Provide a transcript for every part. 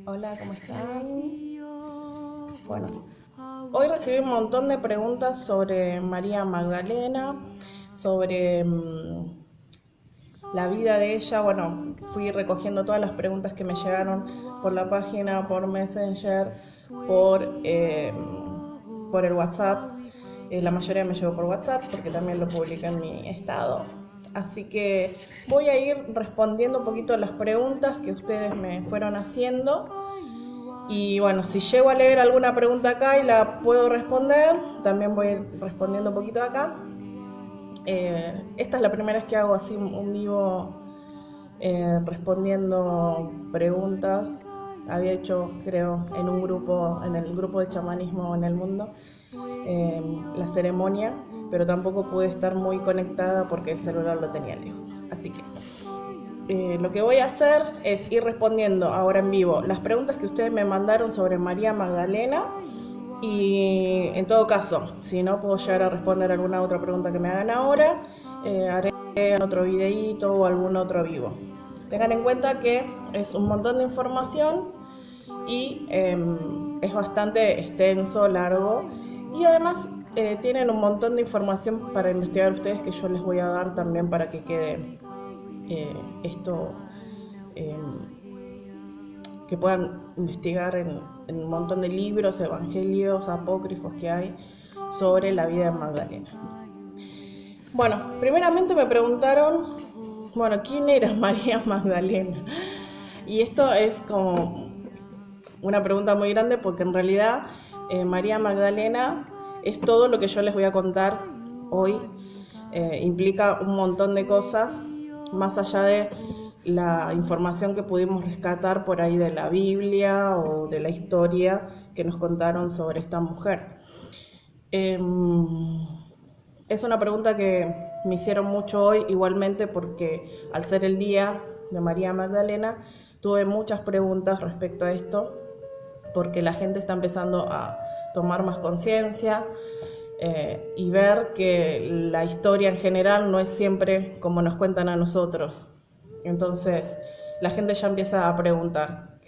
Hola, ¿cómo están? Bueno, hoy recibí un montón de preguntas sobre María Magdalena, sobre la vida de ella. Bueno, fui recogiendo todas las preguntas que me llegaron por la página, por Messenger, por, eh, por el WhatsApp. La mayoría me llegó por WhatsApp porque también lo publiqué en mi estado. Así que voy a ir respondiendo un poquito las preguntas que ustedes me fueron haciendo. Y bueno, si llego a leer alguna pregunta acá y la puedo responder, también voy a ir respondiendo un poquito acá. Esta es la primera vez que hago así un vivo respondiendo preguntas. Había hecho, creo, en un grupo, en el grupo de chamanismo en el mundo, la ceremonia, pero tampoco pude estar muy conectada porque el celular lo tenía lejos. Así que lo que voy a hacer es ir respondiendo ahora en vivo las preguntas que ustedes me mandaron sobre María Magdalena y en todo caso, si no puedo llegar a responder alguna otra pregunta que me hagan ahora, haré otro videíto o algún otro vivo. Tengan en cuenta que es un montón de información y es bastante extenso, largo, y además tienen un montón de información para investigar ustedes que yo les voy a dar también para que quede esto, eh, que puedan investigar en un montón de libros, evangelios, apócrifos que hay sobre la vida de Magdalena. Bueno, primeramente me preguntaron, bueno, ¿quién era María Magdalena? Y esto es como una pregunta muy grande porque en realidad María Magdalena es todo lo que yo les voy a contar hoy. Implica un montón de cosas más allá de la información que pudimos rescatar por ahí de la Biblia o de la historia que nos contaron sobre esta mujer. Es una pregunta que me hicieron mucho hoy, igualmente porque al ser el día de María Magdalena tuve muchas preguntas respecto a esto, porque la gente está empezando a tomar más conciencia y ver que la historia en general no es siempre como nos cuentan a nosotros. Entonces la gente ya empieza a preguntar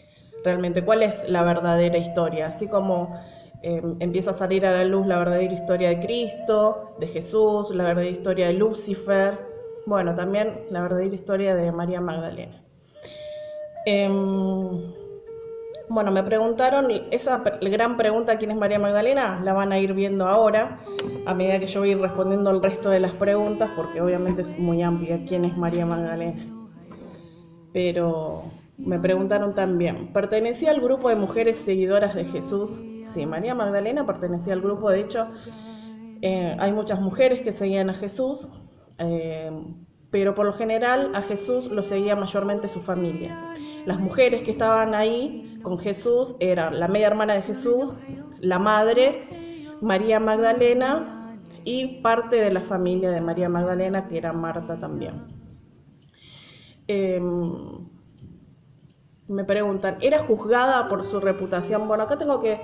realmente cuál es la verdadera historia, así como empieza a salir a la luz la verdadera historia de Cristo, de Jesús, la verdadera historia de Lucifer, bueno, también la verdadera historia de María Magdalena. Bueno, me preguntaron esa gran pregunta, ¿quién es María Magdalena? La van a ir viendo ahora, a medida que yo voy a ir respondiendo el resto de las preguntas, porque obviamente es muy amplia quién es María Magdalena. Pero me preguntaron también, ¿pertenecía al grupo de mujeres seguidoras de Jesús? Sí, María Magdalena pertenecía al grupo, de hecho, hay muchas mujeres que seguían a Jesús, pero por lo general a Jesús lo seguía mayormente su familia. Las mujeres que estaban ahí con Jesús eran la media hermana de Jesús, la madre, María Magdalena y parte de la familia de María Magdalena, que era Marta también. Me preguntan, ¿era juzgada por su reputación? Bueno, acá tengo que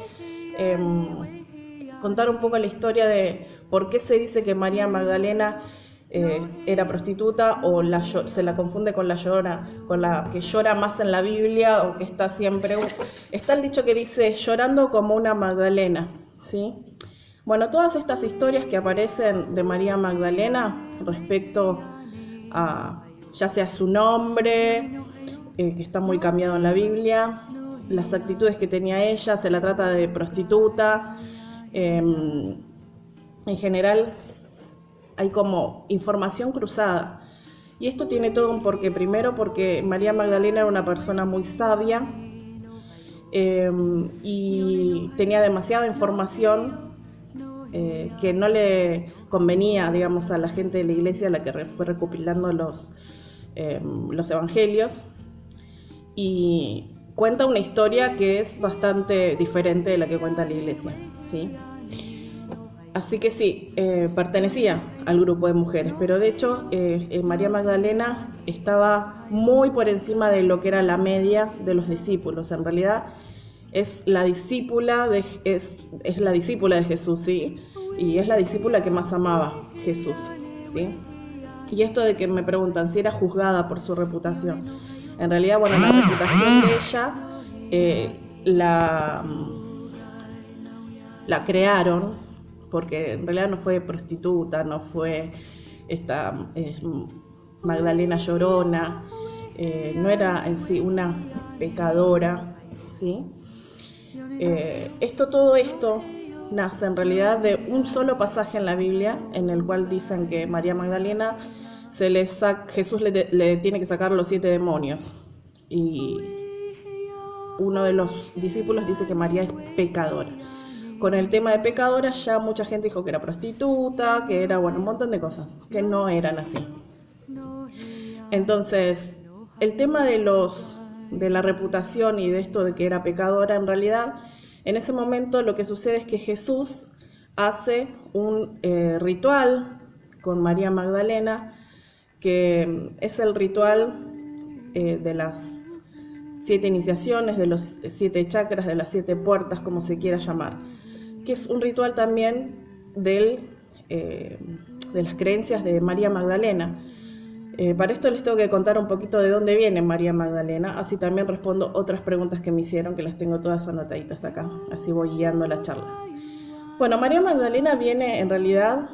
contar un poco la historia de por qué se dice que María Magdalena era prostituta o se la confunde con la llorona, con la que llora más en la Biblia o que está siempre. Está el dicho que dice llorando como una Magdalena, ¿sí? Bueno, todas estas historias que aparecen de María Magdalena respecto a ya sea su nombre, que está muy cambiado en la Biblia, las actitudes que tenía ella, se la trata de prostituta, en general hay como información cruzada. Y esto tiene todo un porqué. Primero porque María Magdalena era una persona muy sabia y tenía demasiada información que no le convenía, digamos, a la gente de la iglesia, a la que fue recopilando los evangelios, y cuenta una historia que es bastante diferente de la que cuenta la iglesia, ¿sí? Así que sí, pertenecía al grupo de mujeres, pero de hecho María Magdalena estaba muy por encima de lo que era la media de los discípulos. En realidad es la discípula es la discípula de Jesús, ¿sí? Y es la discípula que más amaba Jesús, ¿sí? Y esto de que me preguntan si era juzgada por su reputación. En realidad, bueno, la reputación de ella la crearon, porque en realidad no fue prostituta, no fue esta Magdalena Llorona, no era en sí una pecadora, ¿sí? Todo esto nace en realidad de un solo pasaje en la Biblia, en el cual dicen que María Magdalena Jesús le tiene que sacar los 7 demonios, y uno de los discípulos dice que María es pecadora. Con el tema de pecadora ya mucha gente dijo que era prostituta, que era, bueno, un montón de cosas que no eran así. Entonces, el tema de la reputación y de esto de que era pecadora, en realidad, en ese momento lo que sucede es que Jesús hace un ritual con María Magdalena, que es el ritual de las 7 iniciaciones, de los 7 chakras, de las 7 puertas, como se quiera llamar, que es un ritual también de las creencias de María Magdalena. Para esto les tengo que contar un poquito de dónde viene María Magdalena, así también respondo otras preguntas que me hicieron, que las tengo todas anotaditas acá, así voy guiando la charla. Bueno, María Magdalena viene en realidad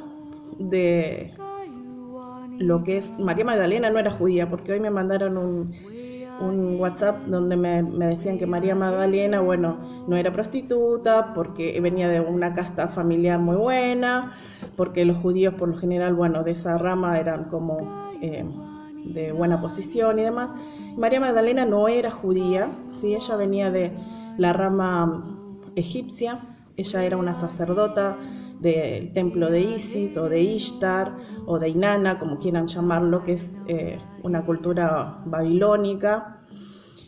de lo que es... María Magdalena no era judía, porque hoy me mandaron un WhatsApp donde me decían que María Magdalena, bueno, no era prostituta, porque venía de una casta familiar muy buena, porque los judíos por lo general, bueno, de esa rama eran como de buena posición y demás. María Magdalena no era judía, ¿sí? Ella venía de la rama egipcia, ella era una sacerdota del templo de Isis o de Ishtar o de Inanna, como quieran llamarlo, que es una cultura babilónica,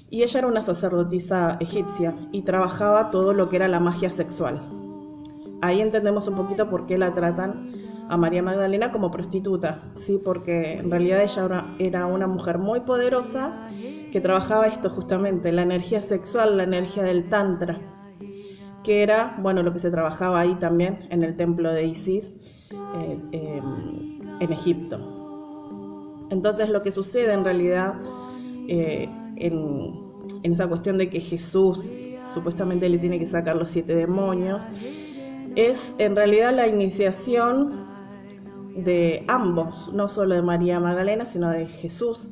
y ella era una sacerdotisa egipcia y trabajaba todo lo que era la magia sexual. Ahí entendemos un poquito por qué la tratan a María Magdalena como prostituta, ¿sí? Porque en realidad ella era una mujer muy poderosa que trabajaba esto justamente, la energía sexual, la energía del tantra, que era, bueno, lo que se trabajaba ahí también en el templo de Isis en Egipto. Entonces lo que sucede en realidad en esa cuestión de que Jesús supuestamente le tiene que sacar los 7 demonios, es en realidad la iniciación de ambos, no solo de María Magdalena, sino de Jesús,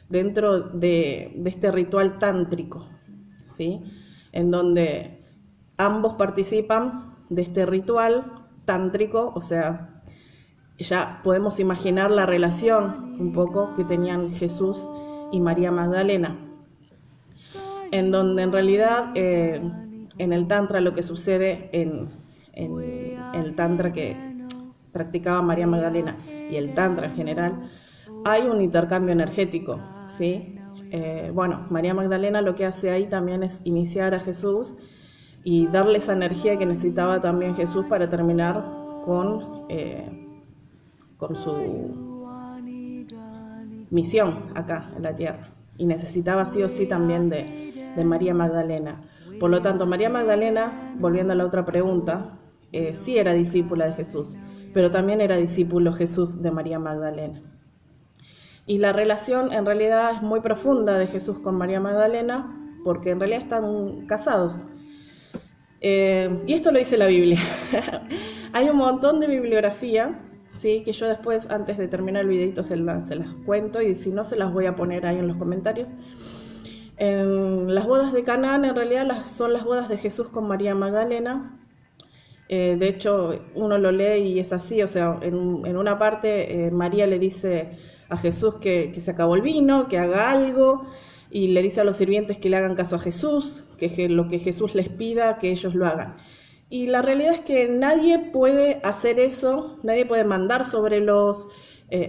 dentro de este ritual tántrico, ¿sí? En donde ambos participan de este ritual tántrico, o sea, ya podemos imaginar la relación un poco que tenían Jesús y María Magdalena, en donde en realidad en el tantra lo que sucede en el tantra que practicaba María Magdalena y el tantra en general, hay un intercambio energético, ¿sí? Bueno, María Magdalena lo que hace ahí también es iniciar a Jesús y darle esa energía que necesitaba también Jesús para terminar con su misión acá en la tierra, y necesitaba sí o sí también de María Magdalena. Por lo tanto, María Magdalena, volviendo a la otra pregunta, sí era discípula de Jesús, pero también era discípulo Jesús de María Magdalena. Y la relación en realidad es muy profunda de Jesús con María Magdalena, porque en realidad están casados. Y esto lo dice la Biblia. Hay un montón de bibliografía, ¿sí? Que yo después, antes de terminar el videito, se las cuento, y si no, se las voy a poner ahí en los comentarios. Las bodas de Canaán en realidad son las bodas de Jesús con María Magdalena. De hecho, uno lo lee y es así, o sea, en una parte María le dice a Jesús que se acabó el vino, que haga algo, y le dice a los sirvientes que le hagan caso a Jesús, que lo que Jesús les pida, que ellos lo hagan. Y la realidad es que nadie puede hacer eso, nadie puede mandar sobre los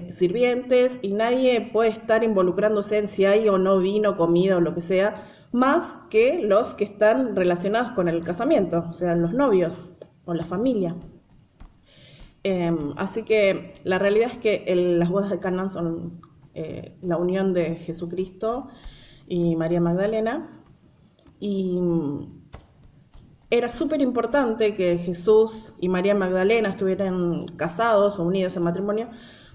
sirvientes, y nadie puede estar involucrándose en si hay o no vino, comida o lo que sea, más que los que están relacionados con el casamiento, o sea, los novios o la familia. Así que la realidad es que las bodas de Canaán son la unión de Jesucristo y María Magdalena, y era súper importante que Jesús y María Magdalena estuvieran casados o unidos en matrimonio,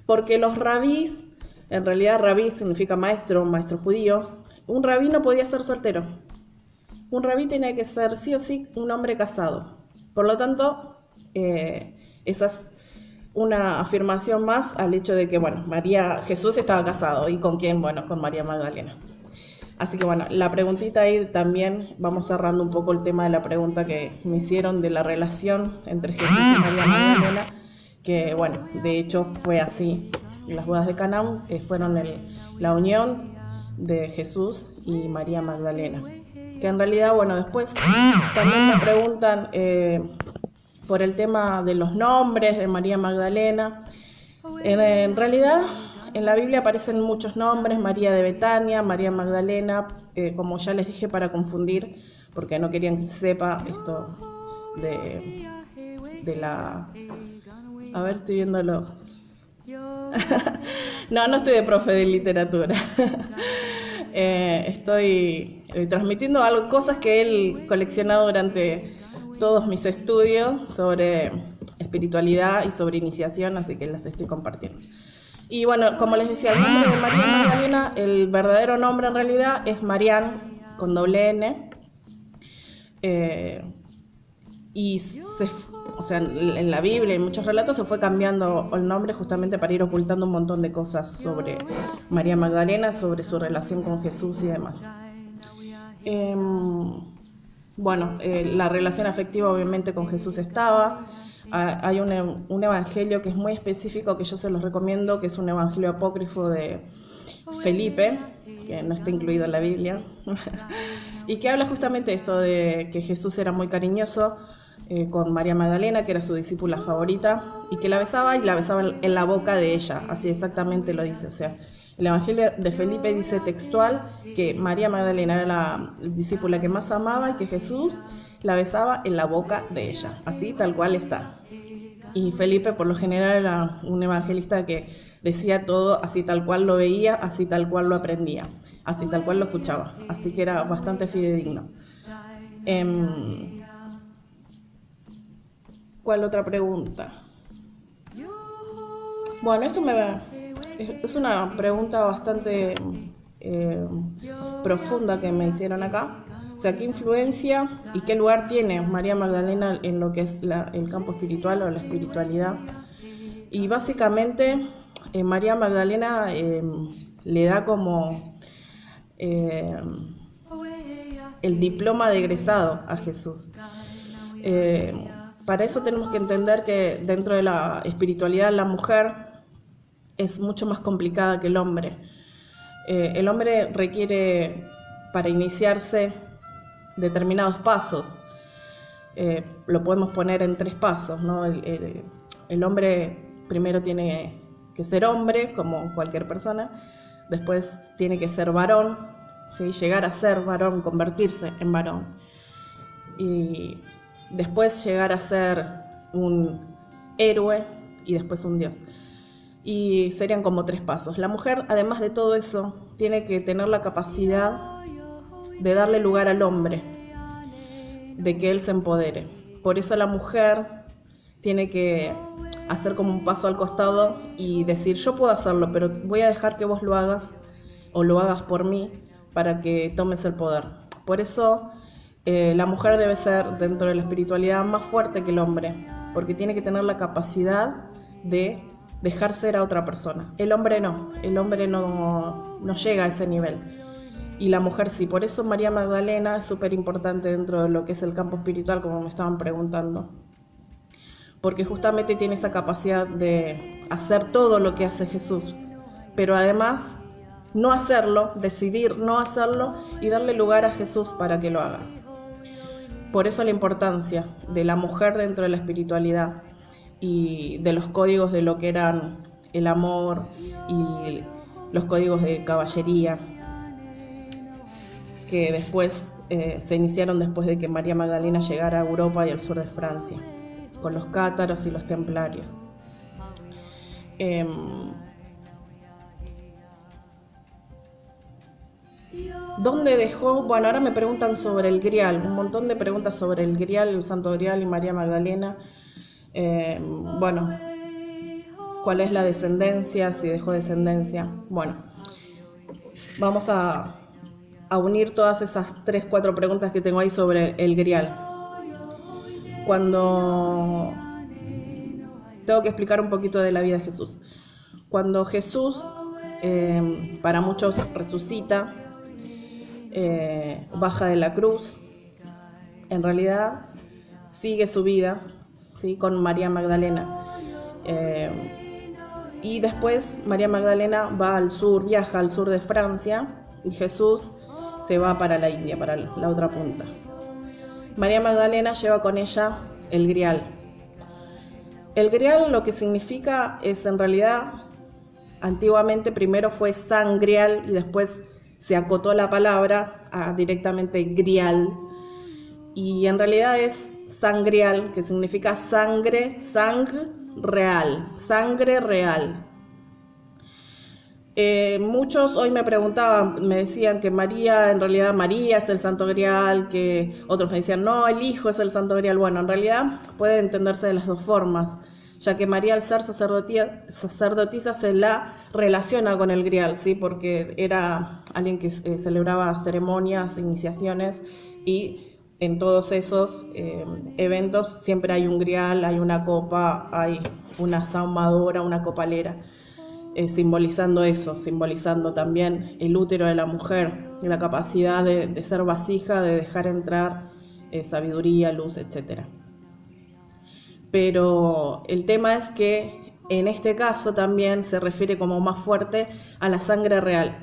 porque los rabís, en realidad rabí significa maestro, maestro judío, un rabí no podía ser soltero. un rabí tiene que ser sí o sí un hombre casado. Por lo tanto, esa es una afirmación más al hecho de que, bueno, Jesús estaba casado. ¿Y con quién? Bueno, con María Magdalena. Así que bueno, la preguntita ahí también, vamos cerrando un poco el tema de la pregunta que me hicieron de la relación entre Jesús y María Magdalena, que bueno, de hecho fue así. Las bodas de Caná fueron la unión de Jesús y María Magdalena. Que en realidad, bueno, después también me preguntan por el tema de los nombres de María Magdalena. En realidad, en la Biblia aparecen muchos nombres: María de Betania, María Magdalena, como ya les dije, para confundir, porque no querían que se sepa esto de la... A ver, estoy viéndolo. No estoy de profe de literatura. Estoy transmitiendo cosas que he coleccionado durante todos mis estudios sobre espiritualidad y sobre iniciación, así que las estoy compartiendo. Y bueno, como les decía, el nombre de María Magdalena, el verdadero nombre en realidad es Marián, con doble N. En la Biblia y en muchos relatos se fue cambiando el nombre justamente para ir ocultando un montón de cosas sobre María Magdalena, sobre su relación con Jesús y demás. La relación afectiva obviamente con Jesús estaba. Hay un evangelio que es muy específico, que yo se los recomiendo, que es un evangelio apócrifo de Felipe, que no está incluido en la Biblia, y que habla justamente de esto, de que Jesús era muy cariñoso con María Magdalena, que era su discípula favorita, y que la besaba en la boca de ella, así exactamente lo dice. O sea, el evangelio de Felipe dice textual que María Magdalena era la discípula que más amaba y que Jesús la besaba en la boca de ella, así tal cual está. Y Felipe por lo general era un evangelista que decía todo así tal cual lo veía, así tal cual lo aprendía, así tal cual lo escuchaba, así que era bastante fidedigno. ¿Cuál otra pregunta? Bueno, es una pregunta bastante profunda que me hicieron acá. O sea, ¿qué influencia y qué lugar tiene María Magdalena en lo que es el campo espiritual o la espiritualidad? Y básicamente María Magdalena le da como el diploma de egresado a Jesús. Para eso tenemos que entender que dentro de la espiritualidad la mujer es mucho más complicada que el hombre. El hombre requiere, para iniciarse, determinados pasos. Lo podemos poner en 3 pasos, ¿no? El hombre primero tiene que ser hombre, como cualquier persona. Después tiene que ser varón, ¿sí? Llegar a ser varón, convertirse en varón. Y después llegar a ser un héroe y después un dios. Y serían como 3 pasos. La mujer, además de todo eso, tiene que tener la capacidad de darle lugar al hombre, de que él se empodere. Por eso la mujer tiene que hacer como un paso al costado y decir: yo puedo hacerlo, pero voy a dejar que vos lo hagas o lo hagas por mí para que tomes el poder. Por eso la mujer debe ser, dentro de la espiritualidad, más fuerte que el hombre, porque tiene que tener la capacidad de dejar ser a otra persona. El hombre no llega a ese nivel. Y la mujer sí. Por eso María Magdalena es súper importante dentro de lo que es el campo espiritual, como me estaban preguntando. Porque justamente tiene esa capacidad de hacer todo lo que hace Jesús, pero además no hacerlo, decidir no hacerlo y darle lugar a Jesús para que lo haga. Por eso la importancia de la mujer dentro de la espiritualidad y de los códigos de lo que eran el amor y los códigos de caballería, que después se iniciaron después de que María Magdalena llegara a Europa y al sur de Francia, con los cátaros y los templarios. ¿Dónde dejó? Bueno, ahora me preguntan sobre el Grial, un montón de preguntas sobre el Grial, el Santo Grial y María Magdalena. ¿Cuál es la descendencia? Si dejó descendencia. Bueno, vamos a a unir todas esas 3, 4 preguntas que tengo ahí sobre el grial. Cuando tengo que explicar un poquito de la vida de Jesús. Cuando Jesús, para muchos, resucita, baja de la cruz, en realidad sigue su vida, ¿sí?, con María Magdalena. Y después María Magdalena va al sur, viaja al sur de Francia, y Jesús se va para la India, para la otra punta. María Magdalena lleva con ella el grial. El grial lo que significa es, en realidad, antiguamente primero fue sangrial y después se acotó la palabra a directamente grial. Y en realidad es sangrial, que significa sangre, real, sangre real. Muchos hoy me preguntaban, me decían que María, en realidad María es el Santo Grial, que otros me decían, no, el Hijo es el Santo Grial. Bueno, en realidad puede entenderse de las dos formas, ya que María, al ser sacerdotisa, se la relaciona con el Grial, ¿sí?, porque era alguien que celebraba ceremonias, iniciaciones, y en todos esos eventos siempre hay un grial, hay una copa, hay una saumadora, una copalera, simbolizando eso, simbolizando también el útero de la mujer, la capacidad de ser vasija, de dejar entrar sabiduría, luz, etc. Pero el tema es que en este caso también se refiere como más fuerte a la sangre real,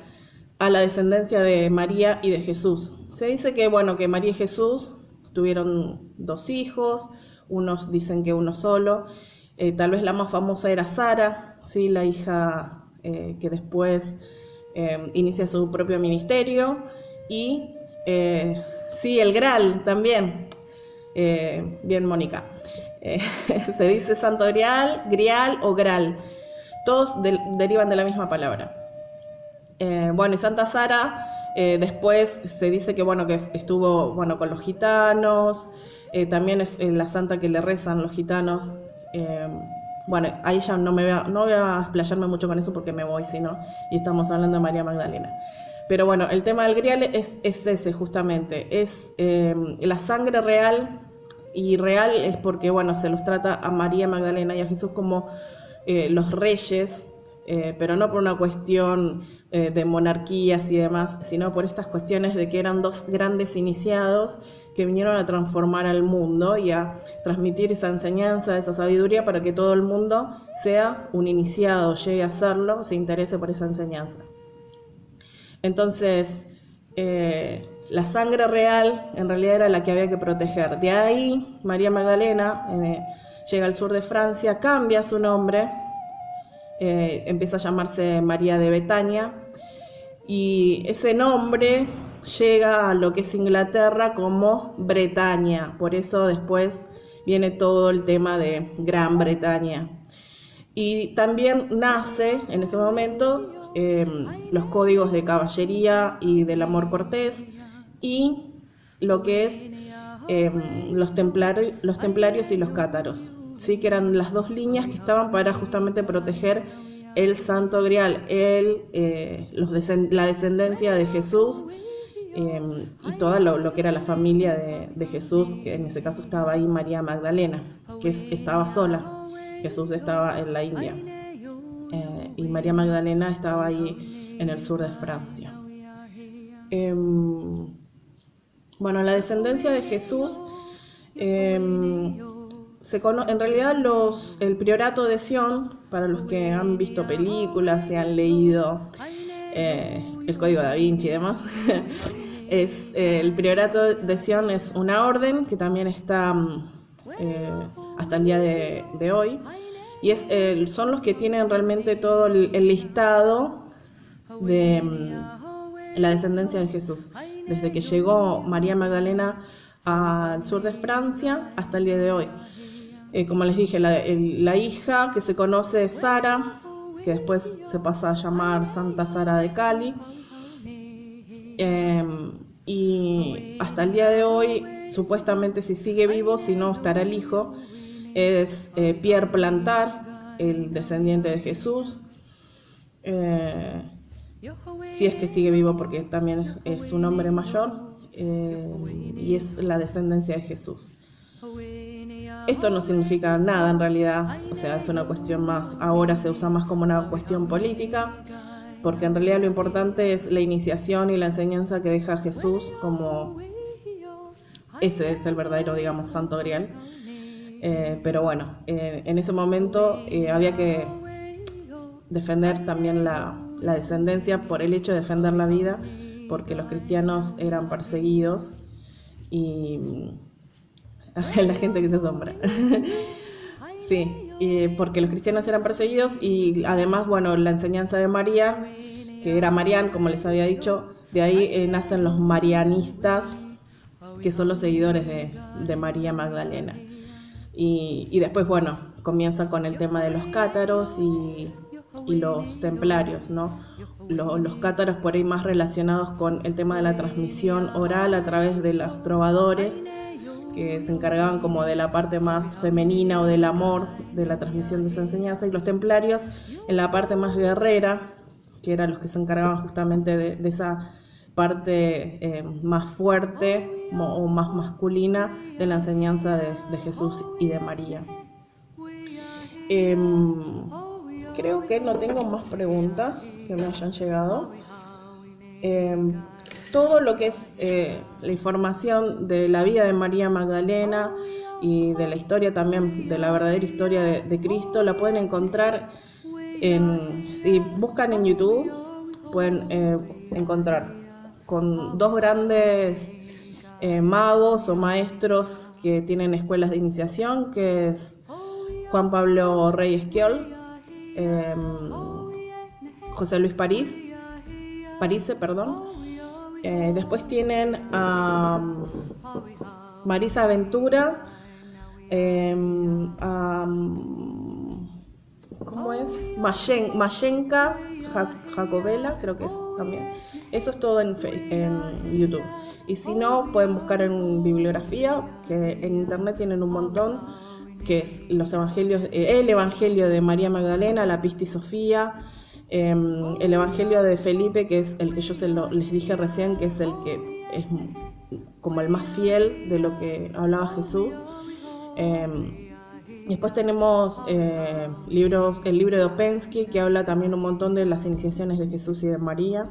a la descendencia de María y de Jesús. Se dice que, bueno, que María y Jesús tuvieron 2 hijos, unos dicen que uno solo, tal vez la más famosa era Sara, ¿sí?, la hija que después inicia su propio ministerio, y sí, el Graal también, bien Mónica, se dice Santo Grial, Grial o Graal, todos derivan de la misma palabra. Bueno, y Santa Sara, después se dice que, bueno, que estuvo, bueno, con los gitanos, también es la santa que le rezan los gitanos. Bueno, ahí ya no voy a explayarme mucho con eso porque me voy, si no, y estamos hablando de María Magdalena. Pero bueno, el tema del grial es ese justamente, es la sangre real, y real es porque, bueno, se los trata a María Magdalena y a Jesús como los reyes, pero no por una cuestión de monarquías y demás, sino por estas cuestiones de que eran 2 grandes iniciados que vinieron a transformar al mundo y a transmitir esa enseñanza, esa sabiduría, para que todo el mundo sea un iniciado, llegue a serlo, se interese por esa enseñanza. Entonces, la sangre real en realidad era la que había que proteger. De ahí, María Magdalena llega al sur de Francia, cambia su nombre, empieza a llamarse María de Betania, y ese nombre llega a lo que es Inglaterra como Bretaña, por eso después viene todo el tema de Gran Bretaña. Y también nace en ese momento los códigos de caballería y del amor cortés, y lo que es los templarios y los cátaros, ¿sí?, que eran las 2 líneas que estaban para justamente proteger el Santo Grial, la descendencia de Jesús, y todo lo que era la familia de Jesús, que en ese caso estaba ahí María Magdalena, que estaba sola. Jesús estaba en la India, y María Magdalena estaba ahí en el sur de Francia. Bueno, la descendencia de Jesús, en realidad el priorato de Sion, para los que han visto películas, se han leído el Código Da Vinci y demás, el priorato de Sion es una orden que también está hasta el día de hoy, y son los que tienen realmente todo el listado de la descendencia de Jesús, desde que llegó María Magdalena al sur de Francia hasta el día de hoy. Como les dije, la hija que se conoce es Sara, que después se pasa a llamar Santa Sara de Cali, y hasta el día de hoy, supuestamente, si sigue vivo, si no estará el hijo, es Pierre Plantar, el descendiente de Jesús. si es que sigue vivo, porque también es un hombre mayor, y es la descendencia de Jesús. Esto no significa nada en realidad, o sea, es una cuestión más, ahora se usa más como una cuestión política, porque en realidad lo importante es la iniciación y la enseñanza que deja Jesús, como ese es el verdadero, digamos, santo grial. Pero bueno, en ese momento había que defender también la descendencia por el hecho de defender la vida, porque los cristianos eran perseguidos y la gente que se asombra. Sí, porque los cristianos eran perseguidos y además, bueno, la enseñanza de María, que era Marián, como les había dicho, de ahí nacen los marianistas, que son los seguidores de María Magdalena. Y después, bueno, comienza con el tema de los cátaros y los templarios, ¿no? Los cátaros por ahí más relacionados con el tema de la transmisión oral a través de los trovadores, que se encargaban como de la parte más femenina o del amor, de la transmisión de esa enseñanza, y los templarios en la parte más guerrera, que eran los que se encargaban justamente de esa parte más fuerte o más masculina de la enseñanza de Jesús y de María. Creo que no tengo más preguntas que me hayan llegado. Todo lo que es la información de la vida de María Magdalena y de la historia también, de la verdadera historia de Cristo, la pueden encontrar si buscan en YouTube, pueden encontrar con dos grandes magos o maestros que tienen escuelas de iniciación, que es Juan Pablo Rey Esquiol, José Luis Parise, perdón. Después tienen a Marisa Ventura, ¿cómo es? Mayenka Jacobela, creo que es también. Eso es todo en YouTube. Y si no, pueden buscar en bibliografía, que en internet tienen un montón, que es los evangelios, el Evangelio de María Magdalena, la Pistis Sofía, el Evangelio de Felipe, que es el que yo les dije recién, que es el que es como el más fiel de lo que hablaba Jesús. Después tenemos el libro de Opensky, que habla también un montón de las iniciaciones de Jesús y de María.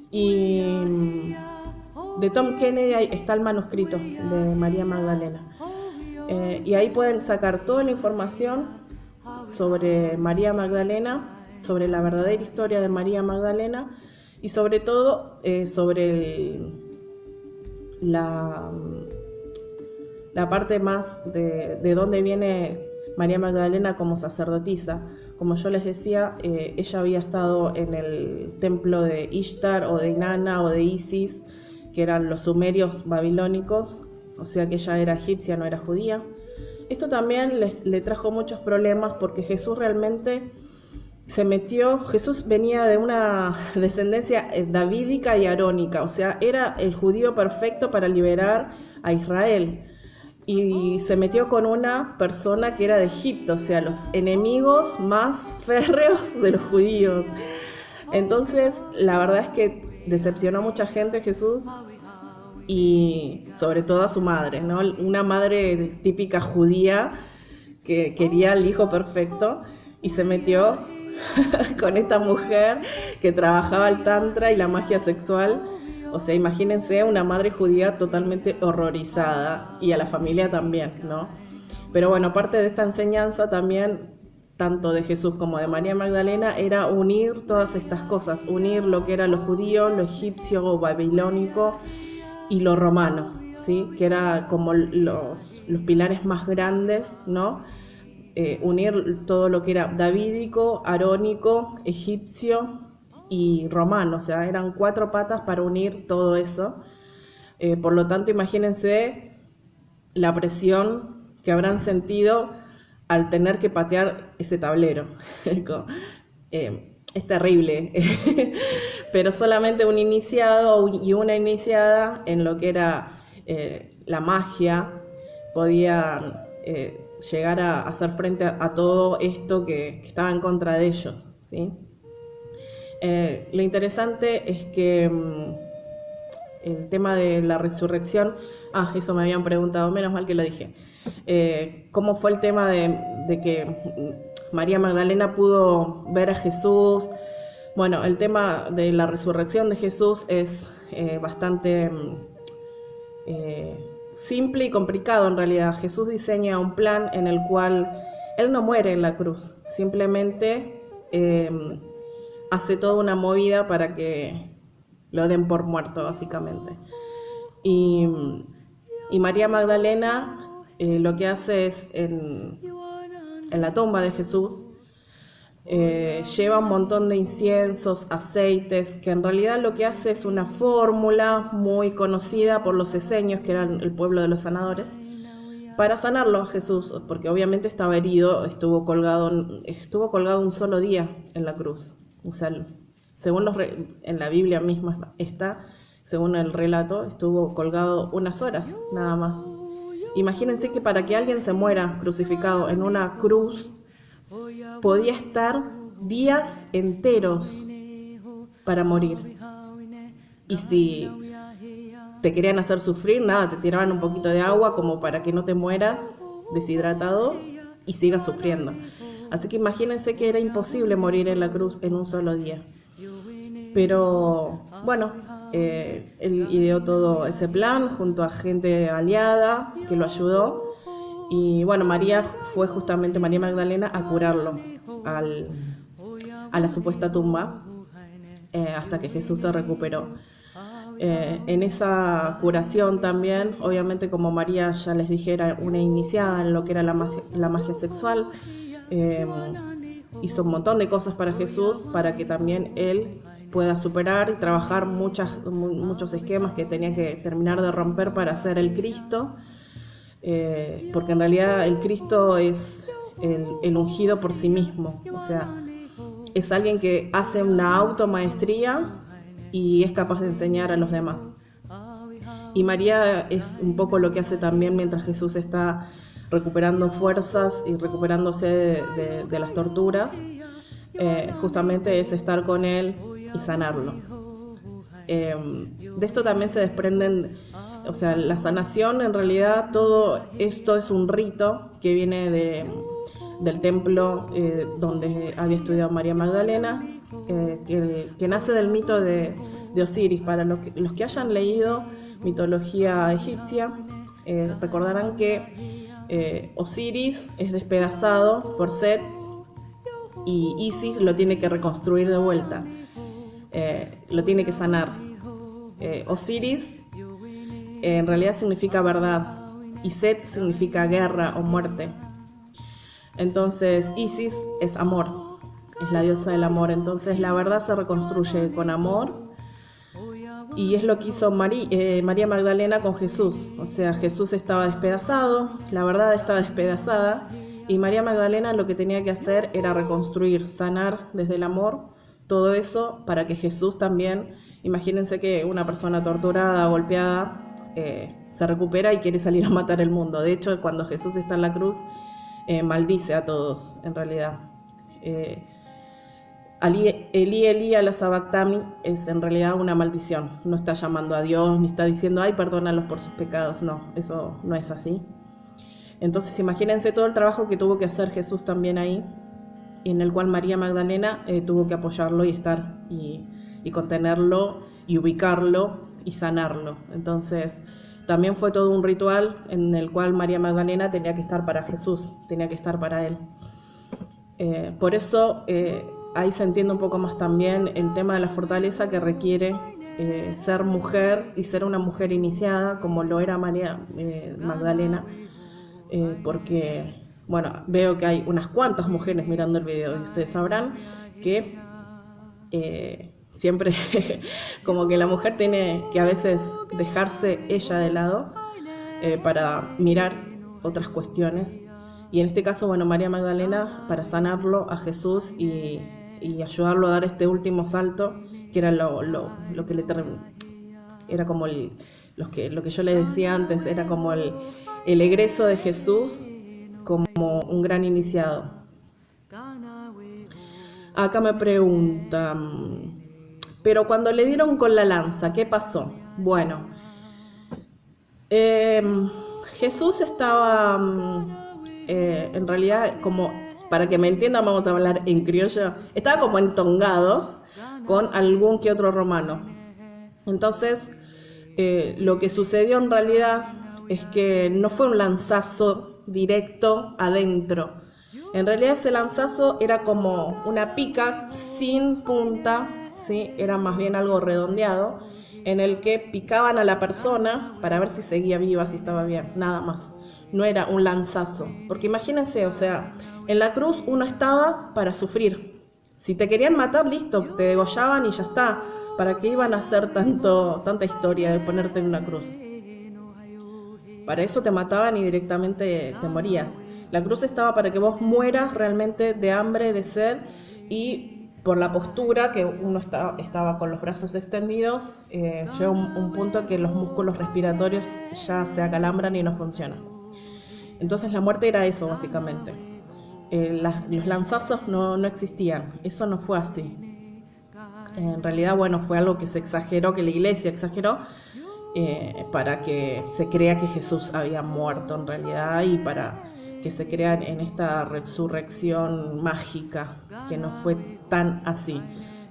Y de Tom Kennedy está el manuscrito de María Magdalena. Y ahí pueden sacar toda la información sobre María Magdalena, sobre la verdadera historia de María Magdalena y sobre todo sobre la parte más de dónde viene María Magdalena como sacerdotisa. Como yo les decía, ella había estado en el templo de Ishtar o de Inanna o de Isis, que eran los sumerios babilónicos, o sea que ella era egipcia, no era judía. Esto también le trajo muchos problemas porque Jesús realmente Jesús venía de una descendencia davídica y arónica, o sea, era el judío perfecto para liberar a Israel. Y se metió con una persona que era de Egipto, o sea, los enemigos más férreos de los judíos. Entonces, la verdad es que decepcionó a mucha gente Jesús, y sobre todo a su madre, ¿no? Una madre típica judía que quería al hijo perfecto y se metió con esta mujer que trabajaba el tantra y la magia sexual. O sea, imagínense una madre judía totalmente horrorizada, y a la familia también, ¿no? Pero bueno, parte de esta enseñanza también, tanto de Jesús como de María Magdalena, era unir todas estas cosas, unir lo que era lo judío, lo egipcio o babilónico y lo romano, ¿sí? Que era como los pilares más grandes, ¿no? Unir todo lo que era davídico, arónico, egipcio y romano, o sea, eran 4 patas para unir todo eso. Por lo tanto, imagínense la presión que habrán sentido al tener que patear ese tablero. Es terrible, pero solamente un iniciado y una iniciada en lo que era la magia podían llegar a hacer frente a todo esto que estaba en contra de ellos, ¿sí? Lo interesante es que el tema de la resurrección, eso me habían preguntado, menos mal que lo dije. ¿Cómo fue el tema de que María Magdalena pudo ver a Jesús? Bueno, el tema de la resurrección de Jesús es bastante simple y complicado en realidad. Jesús diseña un plan en el cual Él no muere en la cruz, simplemente hace toda una movida para que lo den por muerto, básicamente. Y María Magdalena lo que hace es, en la tumba de Jesús, lleva un montón de inciensos, aceites, que en realidad lo que hace es una fórmula muy conocida por los esenios, que eran el pueblo de los sanadores, para sanarlo a Jesús, porque obviamente estaba herido, estuvo colgado un solo día en la cruz. O sea, según en la Biblia misma está, según el relato, estuvo colgado unas horas nada más. Imagínense que para que alguien se muera crucificado en una cruz, podía estar días enteros para morir. Y si te querían hacer sufrir, nada, te tiraban un poquito de agua como para que no te mueras deshidratado y sigas sufriendo. Así que imagínense que era imposible morir en la cruz en un solo día. Pero bueno, él ideó todo ese plan junto a gente aliada que lo ayudó. Y bueno, María Magdalena a curarlo a la supuesta tumba hasta que Jesús se recuperó. En esa curación también, obviamente como María, ya les dije, era una iniciada en lo que era la magia sexual, hizo un montón de cosas para Jesús para que también él pueda superar y trabajar muchos esquemas que tenía que terminar de romper para ser el Cristo, porque en realidad el Cristo es el ungido por sí mismo, o sea, es alguien que hace una automaestría y es capaz de enseñar a los demás. Y María es un poco lo que hace también mientras Jesús está recuperando fuerzas y recuperándose de las torturas, justamente es estar con él y sanarlo. De esto también se desprenden, o sea, la sanación, en realidad todo esto es un rito que viene del templo donde había estudiado María Magdalena, que nace del mito de Osiris. Para los que hayan leído mitología egipcia, recordarán que Osiris es despedazado por Set y Isis lo tiene que reconstruir de vuelta, lo tiene que sanar. Osiris en realidad significa verdad y Set significa guerra o muerte. Entonces Isis es amor, es la diosa del amor. Entonces la verdad se reconstruye con amor, y es lo que hizo María Magdalena con Jesús. O sea, Jesús estaba despedazado, la verdad estaba despedazada, y María Magdalena lo que tenía que hacer era reconstruir, sanar desde el amor todo eso para que Jesús también, imagínense que una persona torturada, golpeada, se recupera y quiere salir a matar el mundo. De hecho, cuando Jesús está en la cruz, maldice a todos, en realidad. Elí, Elí, ala sabactani es en realidad una maldición. No está llamando a Dios, ni está diciendo, ay, perdónalos por sus pecados. No, eso no es así. Entonces imagínense todo el trabajo que tuvo que hacer Jesús también ahí, en el cual María Magdalena tuvo que apoyarlo y estar y contenerlo y ubicarlo y sanarlo. Entonces también fue todo un ritual en el cual María Magdalena tenía que estar para Jesús, tenía que estar para él. Por eso ahí se entiende un poco más también el tema de la fortaleza que requiere ser mujer y ser una mujer iniciada como lo era María Magdalena, porque bueno, veo que hay unas cuantas mujeres mirando el video y ustedes sabrán que siempre como que la mujer tiene que a veces dejarse ella de lado para mirar otras cuestiones. Y en este caso, bueno, María Magdalena para sanarlo a Jesús y ayudarlo a dar este último salto, que era lo que le era como lo que yo le decía antes, era como el egreso de Jesús como un gran iniciado. Acá me preguntan, pero cuando le dieron con la lanza, ¿qué pasó? Bueno, Jesús estaba, en realidad, como, para que me entiendan, vamos a hablar en criollo, estaba como entongado con algún que otro romano. Entonces, lo que sucedió en realidad es que no fue un lanzazo directo adentro. En realidad ese lanzazo era como una pica sin punta, ¿sí? Era más bien algo redondeado, en el que picaban a la persona para ver si seguía viva, si estaba bien, nada más. No era un lanzazo, porque imagínense, o sea, en la cruz uno estaba para sufrir. Si te querían matar, listo, te degollaban y ya está. ¿Para qué iban a hacer tanta historia de ponerte en una cruz? Para eso te mataban y directamente te morías. La cruz estaba para que vos mueras realmente de hambre, de sed, y por la postura que uno estaba con los brazos extendidos, llega un punto en que los músculos respiratorios ya se acalambran y no funcionan. Entonces la muerte era eso básicamente. Los lanzazos no existían, eso no fue así. En realidad, bueno, fue algo que se exageró, que la iglesia exageró, para que se crea que Jesús había muerto en realidad y para que se crea en esta resurrección mágica, que no fue tan así.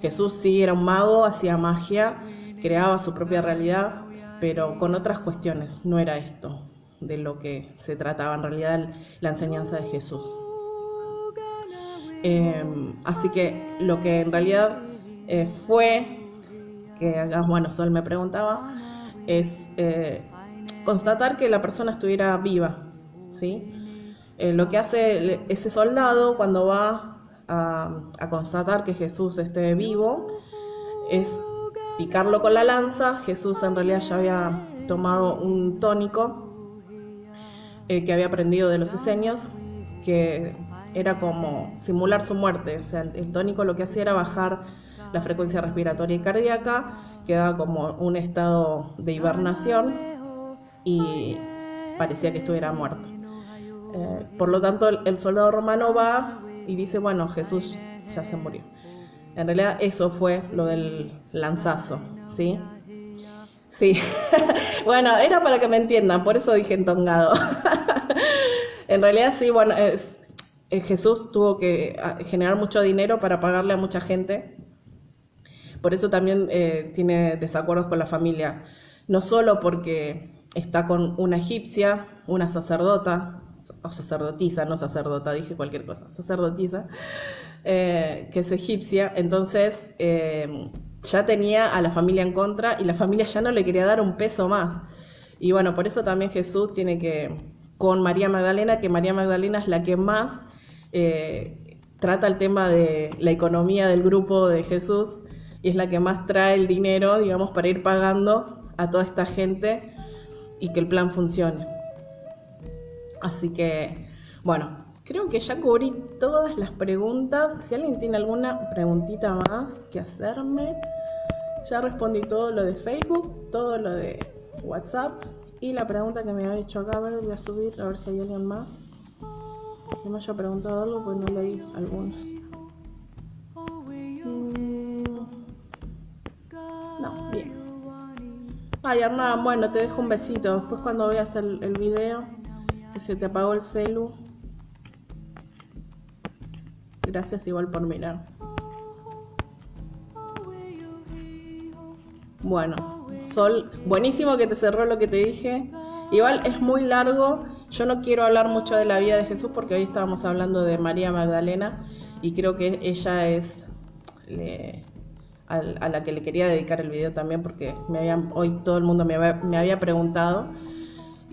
Jesús sí era un mago, hacía magia, creaba su propia realidad, pero con otras cuestiones, no era esto de lo que se trataba en realidad la enseñanza de Jesús. Así que lo que en realidad fue, que bueno, Sol me preguntaba, es constatar que la persona estuviera viva, ¿sí? Lo que hace ese soldado cuando va a constatar que Jesús esté vivo es picarlo con la lanza. Jesús en realidad ya había tomado un tónico que había aprendido de los esenios, que era como simular su muerte. O sea, el tónico lo que hacía era bajar la frecuencia respiratoria y cardíaca, quedaba como un estado de hibernación y parecía que estuviera muerto. Por lo tanto, el soldado romano va y dice, bueno, Jesús ya se murió. En realidad eso fue lo del lanzazo, ¿sí? Sí, bueno, era para que me entiendan, por eso dije entongado. En realidad sí, bueno, Jesús tuvo que generar mucho dinero para pagarle a mucha gente. Por eso también tiene desacuerdos con la familia, no solo porque está con una egipcia, una sacerdota, o sacerdotisa, no sacerdota, dije cualquier cosa, sacerdotisa, que es egipcia. Entonces ya tenía a la familia en contra y la familia ya no le quería dar un peso más. Y bueno, por eso también Jesús tiene que, con María Magdalena, que María Magdalena es la que más trata el tema de la economía del grupo de Jesús, y es la que más trae el dinero, digamos, para ir pagando a toda esta gente y que el plan funcione. Así que, bueno, creo que ya cubrí todas las preguntas. Si alguien tiene alguna preguntita más que hacerme, ya respondí todo lo de Facebook, todo lo de WhatsApp y la pregunta que me había hecho acá. A ver, voy a subir a ver si hay alguien más que me haya preguntado algo, pues no leí algunos. No, bien. Ay, Hernán, bueno, te dejo un besito. Después cuando veas el video, que se te apagó el celu. Gracias igual por mirar. Bueno, Sol, buenísimo que te cerró lo que te dije. Igual es muy largo. Yo no quiero hablar mucho de la vida de Jesús porque hoy estábamos hablando de María Magdalena y creo que ella es a la que le quería dedicar el video también, porque hoy todo el mundo me había preguntado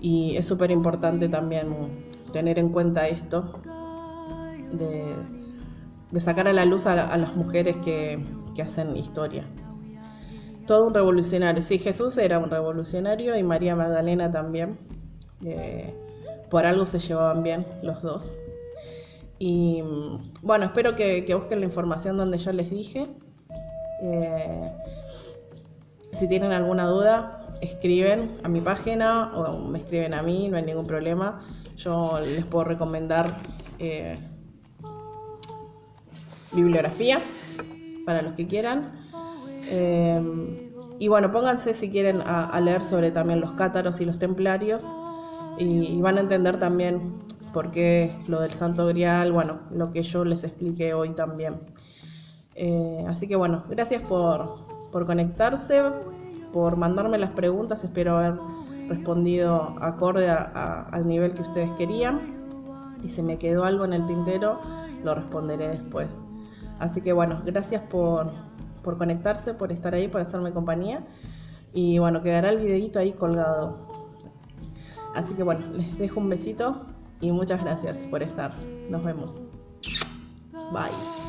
y es súper importante también tener en cuenta esto de sacar a la luz a las mujeres que hacen historia. Todo un revolucionario. Sí, Jesús era un revolucionario y María Magdalena también. Por algo se llevaban bien los dos. Y bueno, espero que busquen la información donde yo les dije. Si tienen alguna duda, escriben a mi página o me escriben a mí, no hay ningún problema. Yo les puedo recomendar bibliografía para los que quieran. Y bueno, pónganse si quieren a leer sobre también los cátaros y los templarios y van a entender también por qué lo del Santo Grial, bueno, lo que yo les expliqué hoy también. Así que bueno, gracias por conectarse, por mandarme las preguntas, espero haber respondido acorde al nivel que ustedes querían, y si me quedó algo en el tintero lo responderé después. Así que bueno, gracias por conectarse, por estar ahí, por hacerme compañía, y bueno, quedará el videito ahí colgado. Así que bueno, les dejo un besito y muchas gracias por estar. Nos vemos. Bye.